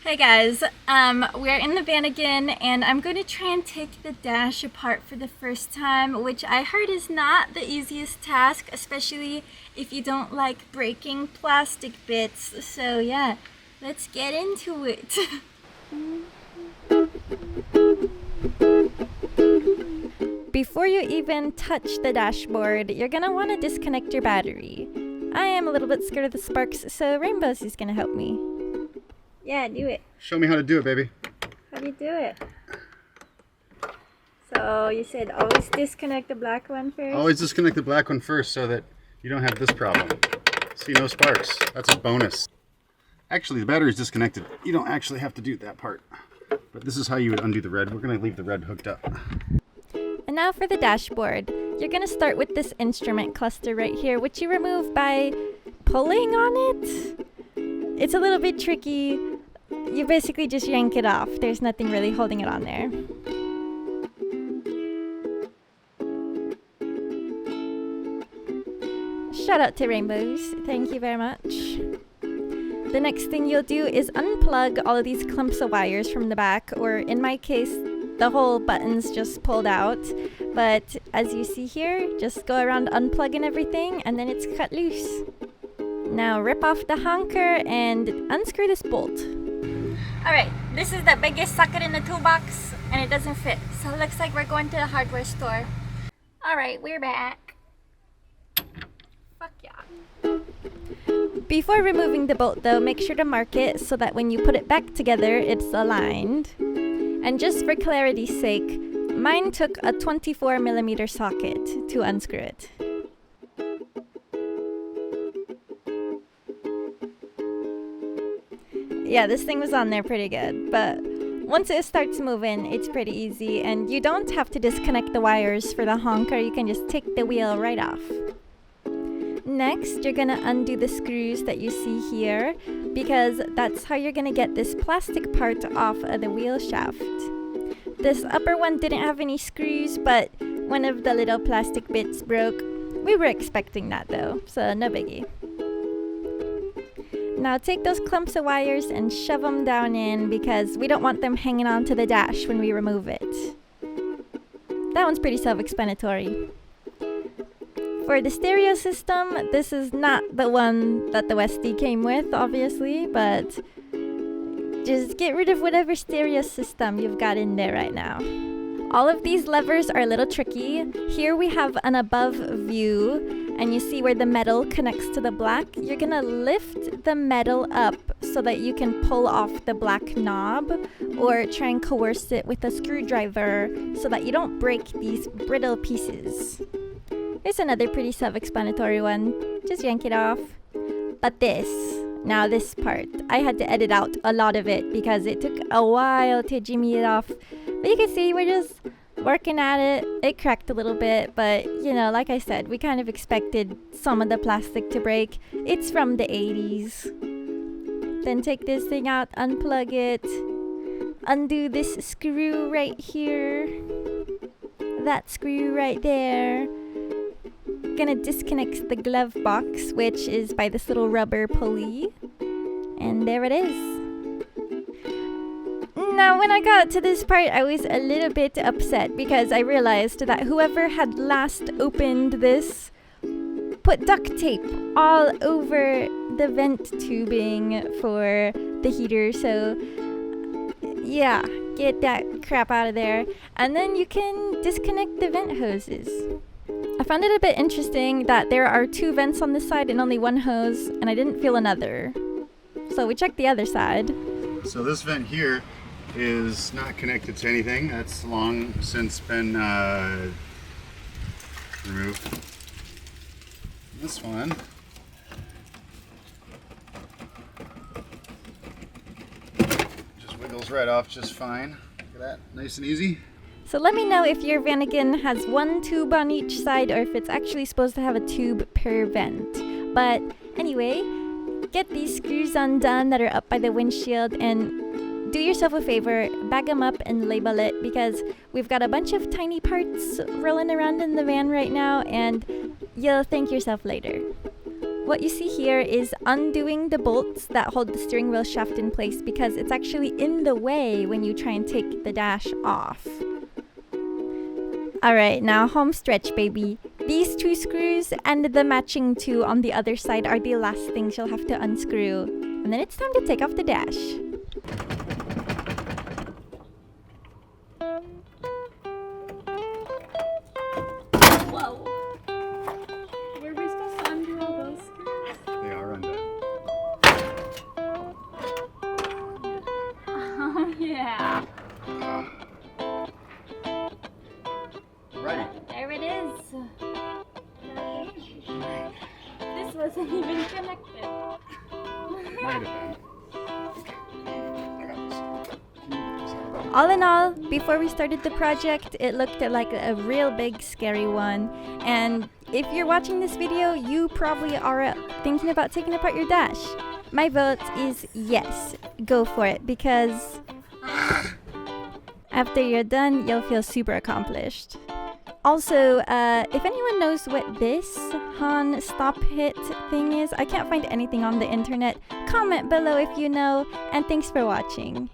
Hey guys, we're in the van again, and I'm going to try and take the dash apart for the first time, which I heard is not the easiest task, especially if you don't like breaking plastic bits. So yeah, let's get into it. Before you even touch the dashboard, you're gonna want to disconnect your battery. I am a little bit scared of the sparks, so Rainbows is gonna help me. Yeah, do it. Show me how to do it, baby. How do you do it? So you said always disconnect the black one first? Always disconnect the black one first so that you don't have this problem. See, no sparks. That's a bonus. Actually, the battery's disconnected. You don't actually have to do that part. But this is how you would undo the red. We're going to leave the red hooked up. And now for the dashboard. You're going to start with this instrument cluster right here, which you remove by pulling on it. It's a little bit tricky. You basically just yank it off. There's nothing really holding it on there. Shout out to Rainbows. Thank you very much. The next thing you'll do is unplug all of these clumps of wires from the back, or in my case, the whole button's just pulled out. But as you see here, just go around unplugging everything and then it's cut loose. Now rip off the honker and unscrew this bolt. Alright, this is the biggest socket in the toolbox and it doesn't fit. So it looks like we're going to the hardware store. Alright, we're back. Fuck yeah. Before removing the bolt though, make sure to mark it so that when you put it back together, it's aligned. And just for clarity's sake, mine took a 24mm socket to unscrew it. Yeah, this thing was on there pretty good, but once it starts moving, it's pretty easy, and you don't have to disconnect the wires for the honker. You can just take the wheel right off. Next, you're gonna undo the screws that you see here, because that's how you're gonna get this plastic part off of the wheel shaft. This upper one didn't have any screws, but one of the little plastic bits broke. We were expecting that though, so no biggie. Now take those clumps of wires and shove them down in, because we don't want them hanging onto the dash when we remove it. That one's pretty self-explanatory. For the stereo system, this is not the one that the Westy came with, obviously, but just get rid of whatever stereo system you've got in there right now. All of these levers are a little tricky. Here we have an above view, and you see where the metal connects to the black. You're gonna lift the metal up so that you can pull off the black knob, or try and coerce it with a screwdriver so that you don't break these brittle pieces. Here's another pretty self-explanatory one. Just yank it off. But now this part, I had to edit out a lot of it because it took a while to jimmy it off. But you can see we're just working at it. It cracked a little bit, but you know, like I said, we kind of expected some of the plastic to break. It's from the 80s. Then take this thing out, unplug it, undo this screw right here, that screw right there. Gonna disconnect the glove box, which is by this little rubber pulley, and there it is. Now when I got to this part, I was a little bit upset because I realized that whoever had last opened this put duct tape all over the vent tubing for the heater, so yeah, get that crap out of there, and then you can disconnect the vent hoses. I found it a bit interesting that there are 2 vents on this side and only 1 hose, and I didn't feel another. So we checked the other side. So this vent here is not connected to anything. That's long since been removed. This one just wiggles right off just fine. Look at that, nice and easy. So let me know if your Vanagon has 1 tube on each side, or if it's actually supposed to have a tube per vent. But anyway, get these screws undone that are up by the windshield, and do yourself a favor, bag them up and label it, because we've got a bunch of tiny parts rolling around in the van right now, and you'll thank yourself later. What you see here is undoing the bolts that hold the steering wheel shaft in place because it's actually in the way when you try and take the dash off. Alright, now home stretch, baby. These 2 screws and the matching 2 on the other side are the last things you'll have to unscrew. And then it's time to take off the dash. Whoa. Were we supposed to undo all those screws? They are undone. Oh, yeah. Righty. There it is. This wasn't even connected. Might have been. I got this. All in all, before we started the project, it looked like a real big scary one. And if you're watching this video, you probably are thinking about taking apart your dash. My vote is yes, go for it, because after you're done, you'll feel super accomplished. Also, if anyone knows what this Han stop hit thing is, I can't find anything on the internet. Comment below if you know, and thanks for watching.